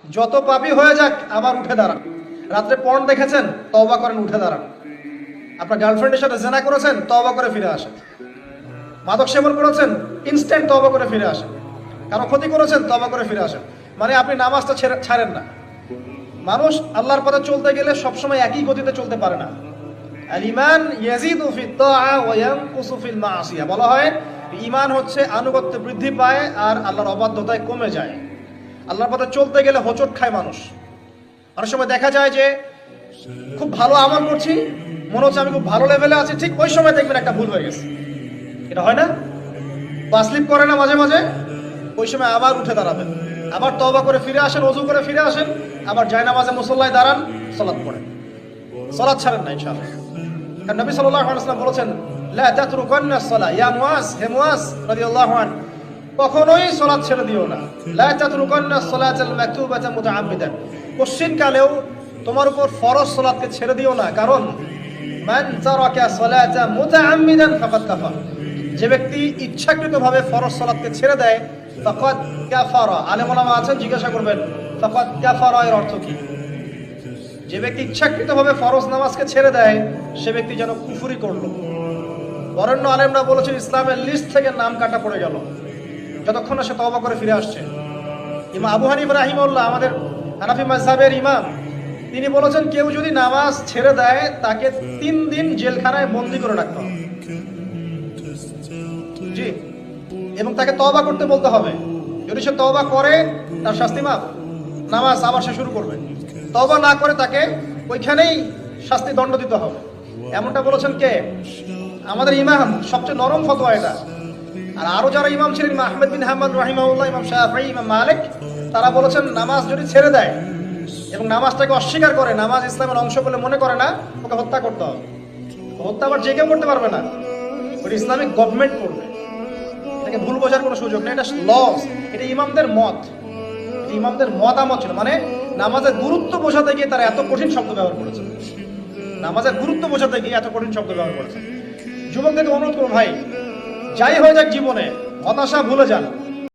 যত পাপী হয়ে যাক আবার উঠে দাঁড়ান। রাত্রে পর্ন দেখেছেন, তওবা করেন, উঠে দাঁড়ান। আপনার গার্লফ্রেন্ডের সাথে জেনা করেছেন, তওবা করে ফিরে আসেন। মাদক সেবন করেছেন, ইনস্ট্যান্ট তওবা করে ফিরে আসেন। কারো ক্ষতি করেছেন, তওবা করে ফিরে আসেন। মানে আপনি নামাজটা ছাড়েন না। মানুষ আল্লাহর পথে চলতে গেলে সবসময় একই গতিতে চলতে পারে না। আল ঈমান ইয়াজিদু ফিত তাআ ওয়া ইয়ানকুসু ফিল মাসিয়া। বলা হয় ঈমান হচ্ছে আনুগত্য বৃদ্ধি পায় আর আল্লাহর অবাধ্যতায় কমে যায়। আল্লাহর পথে চলতে গেলে হোঁচট খায় মানুষ। অনেক সময় দেখা যায় যে খুব ভালো আমল করছি, মনে হচ্ছে আমি খুব ভালো লেভেলে আছি, ঠিক ওই সময় দেখবেন একটা ভুল হয়ে গেছে। এটা হয় না? বা স্লিপ করে না মাঝে মাঝে? ওই সময় আবার উঠে দাঁড়াবেন, আবার তওবা করে ফিরে আসেন, ওযু করে ফিরে আসেন, আবার জায়নামাজে মুসল্লায় দাঁড়ান, সালাত পড়েন। সালাত ছাড়েন না ইনশাআল্লাহ। কারণ নবী সাল্লাল্লাহু আলাইহি ওয়াসাল্লাম বলেছেন, লা তাতরুকান্না সালাহ ইয়া মুআজ, হে মুআজ রাদিয়াল্লাহু আনহু, কখনোই সালাত ছেড়ে দিও না। লা তাতরুকান্না সালাতাল মাকতুবাতা মুতাআম্মিদান, কোশ্চিন কালেও তোমার উপর ফরজ সালাতকে ছেড়ে দিও না। কারণ মান তারাকা সালাতা মুতাআম্মিদান ফাকাদ কাফার, যে ব্যক্তি ইচ্ছাকৃতভাবে ফরজ সালাতকে ছেড়ে দেয়, ফাকাদ কাফারা। আলেম ওলামা আছেন, জিজ্ঞাসা করবেন ফাকাদ কাফারা এর অর্থ কি? যে ব্যক্তি ইচ্ছাকৃতভাবে ফরজ নামাজকে ছেড়ে দেয়, সে ব্যক্তি যেন কুফরি করলো। বরেণ্য আলেমরা বলেছেন ইসলামের লিস্ট থেকে নাম কাটা পড়ে গেল যতক্ষণ না সে তওবা করে ফিরে আসছে। ইমাম আবু হানিফা রাহিমাহুল্লাহ, আমাদের হানাফি মাযহাবের ইমাম, তিনি বলেছেন কেউ যদি নামাজ ছেড়ে দেয় তাকে 3 দিন জেলখানায় বন্দী করে রাখতে হবে। জি, এবং তাকে তওবা করতে বলতে হবে। যদি সে তওবা করে তার শাস্তি মাফ, নামাজ আবার সে শুরু করবে। তওবা না করে তাকে ওইখানেই শাস্তি দণ্ড দিতে হবে। এমনটা বলেছেন কে? আমাদের ইমাম। সবচেয়ে নরম ফতোয়া এটা। আর আরো যারা ইমাম ছিলেন, ইমাম আহমদ বিন হাম্বল রাহিমাহুল্লাহ, ইমাম শাফিঈ, ইমাম মালিক, তারা বলেছেন নামাজ যদি ছেড়ে দেয় এবং নামাজটাকে অস্বীকার করে, নামাজ ইসলামের অংশ বলে মনে করে না, ওকে হত্যা করতে হবে। হত্যা আবার যে কেউ করতে পারবে না, ওটা ইসলামিক গভর্নমেন্ট করবে। এটাকে ভুল বোঝার কোনো সুযোগ নেই, এটা লস। এটা ইমামদের মত, ইমামদের মতামত ছিল। মানে নামাজের গুরুত্ব বোঝাতে গিয়ে তারা এত কঠিন শব্দ ব্যবহার করেছে। নামাজের গুরুত্ব বোঝাতে গিয়ে এত কঠিন শব্দ ব্যবহার করেছে। যুবকদেরকে অনুরোধ করুন, ভাই যাই হয়ে যাক জীবনে হতাশা ভুলে যান।